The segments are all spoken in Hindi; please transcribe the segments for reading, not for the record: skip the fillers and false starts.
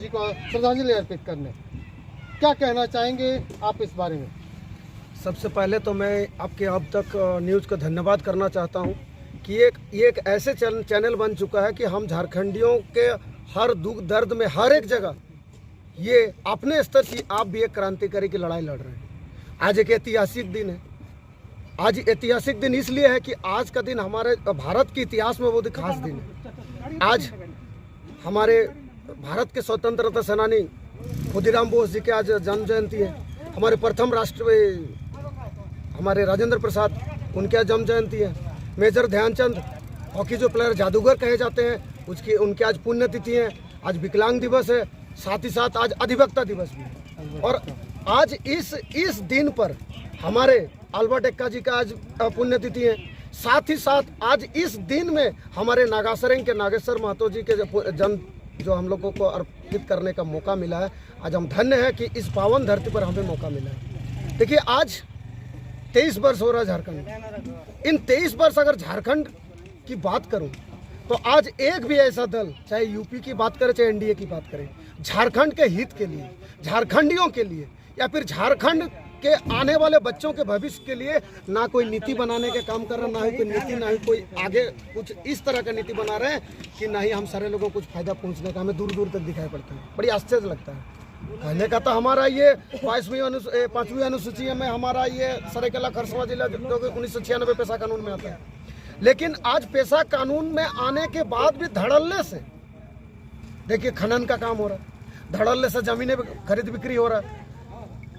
जी को श्रद्धांजलि अर्पित करने, क्या कहना चाहेंगे आप इस बारे में? सबसे पहले तो मैं आपके अब तक न्यूज़ को धन्यवाद करना चाहता हूं कि ये एक ऐसे चैनल बन चुका है कि हम झारखंडियों के हर दुख दर्द में हर एक जगह ये अपने स्तर की आप भी एक क्रांतिकारी की लड़ाई लड़ रहे हैं। आज एक ऐतिहासिक दिन है। आज ऐतिहासिक दिन इसलिए है कि आज का दिन हमारे भारत के इतिहास में बहुत ही खास दिन है। आज हमारे भारत के स्वतंत्रता सेनानी खुदीराम बोस जी के आज जन्म जयंती है। हमारे प्रथम राष्ट्रपति हमारे राजेंद्र प्रसाद, उनके आज जन्म जयंती है। मेजर ध्यानचंद, हॉकी जो प्लेयर जादूगर कहे जाते हैं, उनके आज पुण्यतिथि है। आज विकलांग दिवस है, साथ ही साथ आज अधिवक्ता दिवस भी है। और आज इस दिन पर हमारे अल्बर्ट एक्का जी का आज पुण्यतिथि है। साथ ही साथ आज इस दिन में हमारे नागासरेंग के नागेश्वर महतो जी के जन्म जो हम लोगों को अर्पित करने का मौका मिला है। आज हम धन्य हैं कि इस पावन धरती पर हमें मौका मिला है। देखिए, आज 23 वर्ष हो रहा है झारखंड। इन 23 वर्ष अगर झारखंड की बात करूं तो आज एक भी ऐसा दल, चाहे यूपी की बात करें चाहे एनडीए की बात करें, झारखंड के हित के लिए, झारखंडियों के लिए या फिर झारखंड के आने वाले बच्चों के भविष्य के लिए ना कोई नीति बनाने के काम कर रहा, ना ही कोई नीति, ना ही कोई आगे कुछ इस तरह का नीति बना रहे हैं कि ना ही हम सारे लोगों को कुछ फायदा पहुंचने का हमें दूर दूर तक दिखाई पड़ता है। बड़ी आश्चर्य लगता है। कहने का तो हमारा ये 5वीं अनुसूची में हमारा ये सरायकेला खरसावां जिला जो 1996 पेशा कानून में आता है, लेकिन आज पेशा कानून में आने के बाद भी धड़ल्ले से देखिए खनन का काम हो रहा है, धड़ल्ले से जमीनें खरीद बिक्री हो रहा है।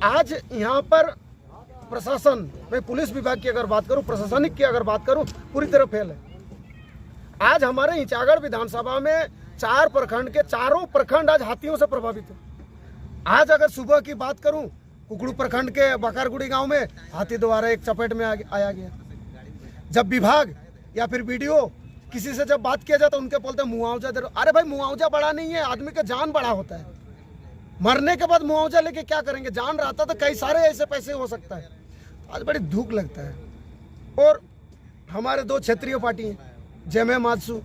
आज यहाँ पर प्रशासन, मैं पुलिस विभाग की अगर बात करूं, प्रशासनिक की अगर बात करूं, पूरी तरह फेल है। आज हमारे हिंचागढ़ विधानसभा में 4 प्रखंड के चारों प्रखंड आज हाथियों से प्रभावित है। आज अगर सुबह की बात करूं, कुकड़ू प्रखंड के बकारगुड़ी गांव में हाथी द्वारा एक चपेट में आया गया। जब विभाग या फिर वीडियो किसी से जब बात किया जाता उनके बोलते मुआवजा दे रहे। अरे भाई, मुआवजा बड़ा नहीं है, आदमी का जान बड़ा होता है। मरने के बाद मुआवजा लेके क्या करेंगे? जान रहता तो कई सारे ऐसे पैसे हो सकता है। आज बड़ी दुख लगता है। और हमारे 2 क्षेत्रीय पार्टी हैं, जेएमएम आजसू।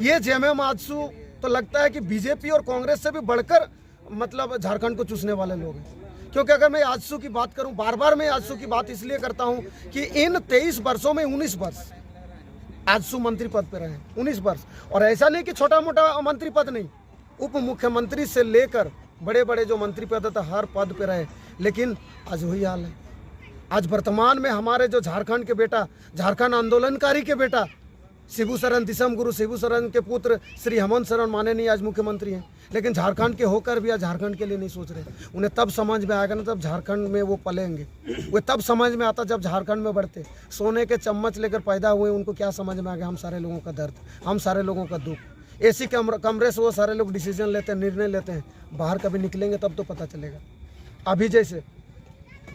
ये जेएमएम आजसू तो लगता है कि बीजेपी और कांग्रेस से भी बढ़कर मतलब झारखंड को चूसने वाले लोग हैं। क्योंकि अगर मैं आजसू की बात करूं, बार बार मैं आजसू की बात इसलिए करता हूं कि इन 23 वर्षों में 19 वर्ष आजसू मंत्री पद पे रहे। 19 वर्ष। और ऐसा नहीं कि छोटा मोटा मंत्री पद नहीं, उप मुख्यमंत्री से लेकर बड़े बड़े जो मंत्री पद थे हर पद पे रहे। लेकिन आज वही हाल है। आज वर्तमान में हमारे जो झारखंड के बेटा, झारखंड आंदोलनकारी के बेटा शिबू सोरेन, दिसम गुरु शिबू सोरेन के पुत्र श्री हेमंत सोरेन माननीय आज मुख्यमंत्री हैं। लेकिन झारखंड के होकर भी आज झारखंड के लिए नहीं सोच रहे। उन्हें तब समझ में आएगा ना जब झारखंड में वो पलेंगे। वो तब समझ में आता जब झारखंड में बढ़ते। सोने के चम्मच लेकर पैदा हुए, उनको क्या समझ में आ गया हम सारे लोगों का दर्द, हम सारे लोगों का दुख। एसी कमरे से वो सारे लोग डिसीजन लेते हैं, निर्णय लेते हैं। बाहर कभी निकलेंगे तब तो पता चलेगा। अभी जैसे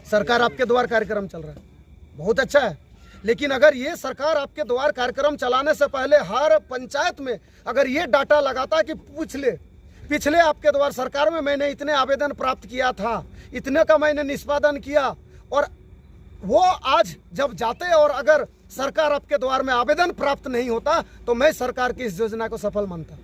सरकार आपके द्वार कार्यक्रम चल रहा है, बहुत अच्छा है। लेकिन अगर ये सरकार आपके द्वार कार्यक्रम चलाने से पहले हर पंचायत में अगर ये डाटा लगाता कि पिछले आपके द्वार सरकार में मैंने इतने आवेदन प्राप्त किया था, इतने का मैंने निष्पादन किया, और वो आज जब जाते और अगर सरकार आपके द्वार में आवेदन प्राप्त नहीं होता तो मैं सरकार की इस योजना को सफल मानता।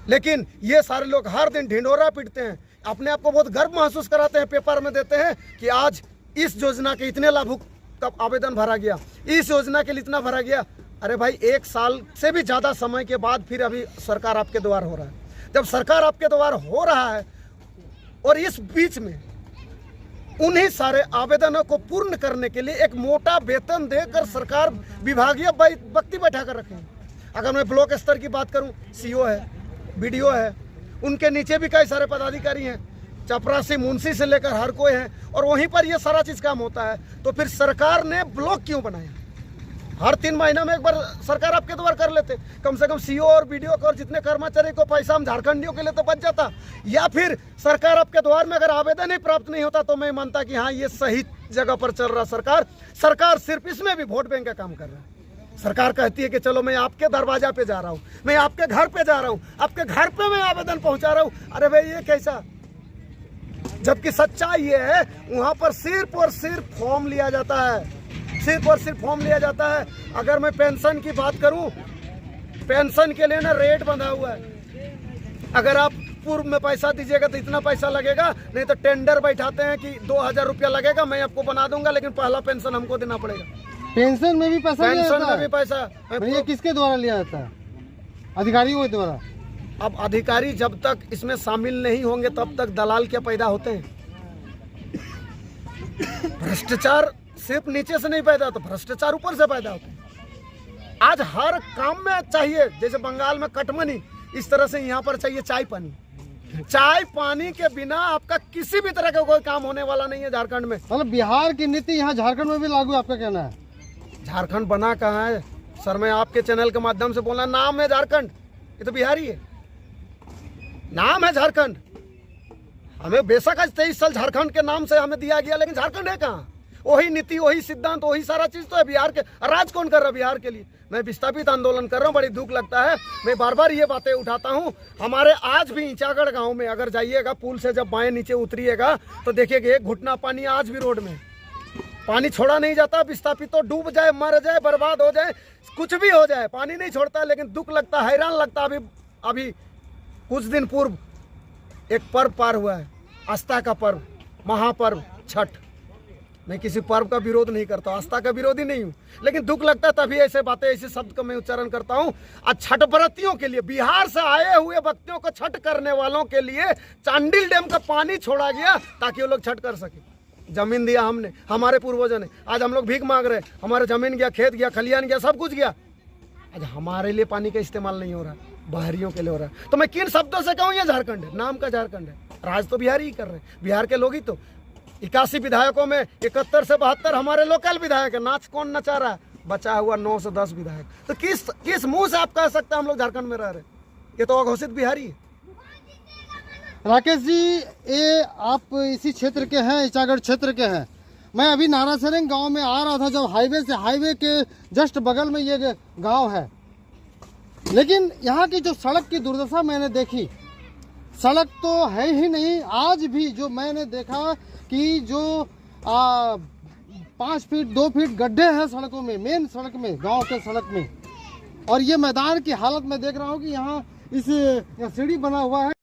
लेकिन ये सारे लोग हर दिन ढिंढोरा पीटते हैं, अपने आप को बहुत गर्व महसूस कराते हैं, पेपर में देते हैं कि आज इस योजना के इतने लाभुक का आवेदन भरा गया, इस योजना के लिए इतना भरा गया। अरे भाई, 1 साल से भी ज़्यादा समय के बाद फिर अभी सरकार आपके द्वार हो रहा है। जब सरकार आपके द्वार हो रहा है और इस बीच में उन्हीं सारे आवेदनों को पूर्ण करने के लिए एक मोटा वेतन देकर सरकार विभागीय व्यक्ति बैठा कर रखे हैं। अगर मैं ब्लॉक स्तर की बात करूं, सीओ है, बीडीओ है, उनके नीचे भी कई सारे पदाधिकारी हैं, चपरासी, मुंशी से लेकर हर कोई है, और वहीं पर यह सारा चीज़ काम होता है। तो फिर सरकार ने ब्लॉक क्यों बनाया? हर 3 महीना में एक बार सरकार आपके द्वार कर लेते। कम से कम सीओ और बीडीओ को और जितने कर्मचारी को पैसा हम झारखंडियों के लिए तो बच जाता। या फिर सरकार आपके द्वार में अगर आवेदन ही प्राप्त नहीं होता तो मैं मानता कि हाँ, ये सही जगह पर चल रहा सरकार सिर्फ इसमें भी वोट बैंक का काम कर रहा है। सरकार कहती है कि चलो मैं आपके दरवाजा पे जा रहा हूँ, मैं आपके घर पे जा रहा हूँ, आपके घर पे मैं आवेदन पहुँचा रहा हूँ। अरे भाई, ये कैसा? जबकि सच्चाई ये है वहाँ पर सिर्फ और सिर्फ फॉर्म लिया जाता है, सिर्फ और सिर्फ फॉर्म लिया जाता है। अगर मैं पेंशन की बात करूं, पेंशन के लिए ना रेट बंधा हुआ है। अगर आप पूर्व में पैसा दीजिएगा तो इतना पैसा लगेगा, नहीं तो टेंडर बैठाते हैं कि 2000 रुपया लगेगा, मैं आपको बना दूंगा, लेकिन पहला पेंशन हमको देना पड़ेगा। पेंशन में भी पैसा लिया पेंशन जाता में है? भी पैसा। ये किसके द्वारा लिया जाता है? अधिकारियों के द्वारा? अब अधिकारी जब तक इसमें शामिल नहीं होंगे तब तक दलाल क्या पैदा होते हैं? भ्रष्टाचार सिर्फ नीचे से नहीं पैदा होता, भ्रष्टाचार ऊपर से पैदा होता है। आज हर काम में चाहिए, जैसे बंगाल में कटमनी, इस तरह से यहाँ पर चाहिए चाय पानी। चाय पानी के बिना आपका किसी भी तरह का कोई काम होने वाला नहीं है झारखंड में। मतलब बिहार की नीति यहाँ झारखंड में भी लागू, आपका कहना है? झारखंड बना कहाँ है सर? मैं आपके चैनल के माध्यम से बोलना, नाम है झारखंड, ये तो बिहारी है, नाम है झारखंड। हमें बेशक आज 23 साल झारखंड के नाम से हमें दिया गया, लेकिन झारखंड है कहाँ? वही नीति, वही सिद्धांत, वही सारा चीज तो है बिहार के। राज कौन कर रहा है बिहार के लिए? मैं विस्थापित आंदोलन कर रहा हूँ, बड़ी दुख लगता है, मैं बार बार ये बातें उठाता हूँ। हमारे आज भी ईचागढ़ गांव में अगर जाइएगा, पुल से जब बाएं नीचे उतरिएगा तो देखिएगा एक घुटना पानी आज भी रोड में, पानी छोड़ा नहीं जाता। विस्थापित तो डूब जाए, मर जाए, बर्बाद हो जाए, कुछ भी हो जाए, पानी नहीं छोड़ता। लेकिन दुख लगता, हैरान लगता। अभी कुछ दिन पूर्व एक पर्व पार हुआ है, आस्था का पर्व, महापर्व छठ। मैं किसी पर्व का विरोध नहीं करता, आस्था का विरोधी नहीं हूँ, लेकिन दुख लगता है तभी ऐसे बातें, ऐसे शब्द का मैं उच्चारण करता हूँ। आज छठ व्रतियों के लिए, बिहार से आए हुए व्यक्तियों को छठ करने वालों के लिए चांडिल डैम का पानी छोड़ा गया ताकि वो लोग छठ कर सके। जमीन दिया हमने, हमारे पूर्वजों ने, आज हम लोग भीख मांग रहे हैं। हमारे जमीन गया, खेत गया, खलियान गया, सब कुछ गया। आज हमारे लिए पानी का इस्तेमाल नहीं हो रहा, बाहरियों के लिए हो रहा है। तो मैं किन शब्दों से कहूँ? ये झारखंड है, नाम का झारखंड है, राज तो बिहारी ही कर रहे हैं, बिहार के लोग ही तो। 81 विधायकों में 71 से 72 हमारे लोकल विधायक है। नाच कौन नचा रहा है? बचा हुआ 9 से 10 विधायक। तो किस मुंह से आप कह सकते हैं हम लोग झारखंड में रह रहे? ये तो अघोषित बिहारी है। राकेश जी, ये आप इसी क्षेत्र के हैं, ईचागढ़ क्षेत्र के हैं। मैं अभी नारासरेंग गांव में आ रहा था, जब हाईवे के जस्ट बगल में ये गांव है, लेकिन यहाँ की जो सड़क की दुर्दशा मैंने देखी, सड़क तो है ही नहीं। आज भी जो मैंने देखा कि जो 5 फीट 2 फीट गड्ढे हैं सड़कों में, मेन सड़क में, गांव के सड़क में। और ये मैदान की हालत में देख रहा हूँ कि यहाँ इस सीढ़ी बना हुआ है।